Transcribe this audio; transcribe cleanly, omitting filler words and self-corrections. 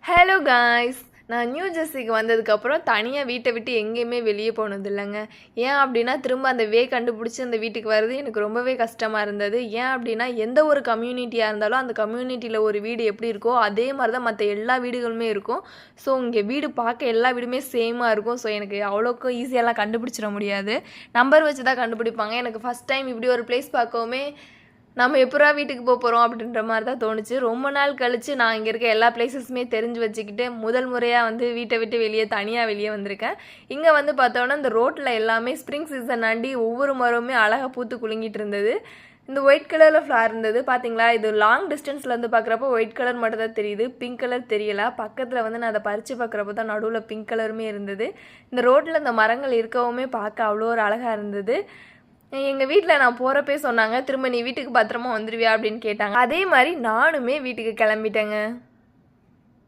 Hello guys, நான் new ஜெர்சிக்கு வந்ததுக்கப்புறம் தனியாக வீட்டை விட்டு எங்கேயுமே வெளியே போனது இல்லைங்க. ஏன் அப்படின்னா திரும்ப அந்த கண்டுபிடிச்சி அந்த வீட்டுக்கு வர்றது எனக்கு ரொம்பவே கஷ்டமாக இருந்தது. ஏன் அப்படின்னா எந்த ஒரு கம்யூனிட்டியாக இருந்தாலும் அந்த கம்யூனிட்டியில் ஒரு வீடு எப்படி இருக்கோ அதே மாதிரி தான் மற்ற எல்லா வீடுகளுமே இருக்கும். ஸோ இங்கே வீடு பார்க்க எல்லா வீடுமே சேமாக இருக்கும். ஸோ எனக்கு அவ்வளோக்கும் ஈஸியாலாம் கண்டுபிடிச்சிட முடியாது. நம்பர் வச்சு தான் கண்டுபிடிப்பாங்க. எனக்கு ஃபஸ்ட் டைம் இப்படி ஒரு பிளேஸ் பார்க்கவுமே நம்ம எப்படா வீட்டுக்கு போகிறோம் அப்படின்ற மாதிரி தான் தோணுச்சு. ரொம்ப நாள் கழித்து நான் இங்கே இருக்க எல்லா பிளேசஸுமே தெரிஞ்சு வச்சுக்கிட்டு முதல் முறையாக வீட்டை விட்டு தனியாக வெளியே வந்திருக்கேன். இங்கே பார்த்தோன்னா இந்த ரோட்டில் எல்லாமே ஸ்ப்ரிங் சீசன் ஆண்டி ஒவ்வொரு மரமுமே அழகாக பூத்து குலுங்கிட்டு இருந்தது. இந்த ஒயிட் கலரில் ஃப்ளார் இருந்தது பார்த்தீங்களா. இது லாங் டிஸ்டன்ஸ்லேருந்து பார்க்குறப்போ ஒயிட் கலர் மட்டும் தான் தெரியுது, பிங்க் கலர் தெரியல. பக்கத்தில் நான் அதை பறித்து பார்க்குறப்போ தான் நடுவில் பிங்க் கலருமே இருந்தது. இந்த ரோட்டில் இந்த மரங்கள் இருக்கவுமே பார்க்க அவ்வளோ ஒரு அழகாக இருந்தது. எங்கள் வீட்டில் நான் போகிறப்பே சொன்னாங்க, திரும்ப நீ வீட்டுக்கு பத்திரமா வந்துடுவியா அப்படின்னு கேட்டாங்க. அதே மாதிரி நானுமே வீட்டுக்கு கிளம்பிட்டேங்க.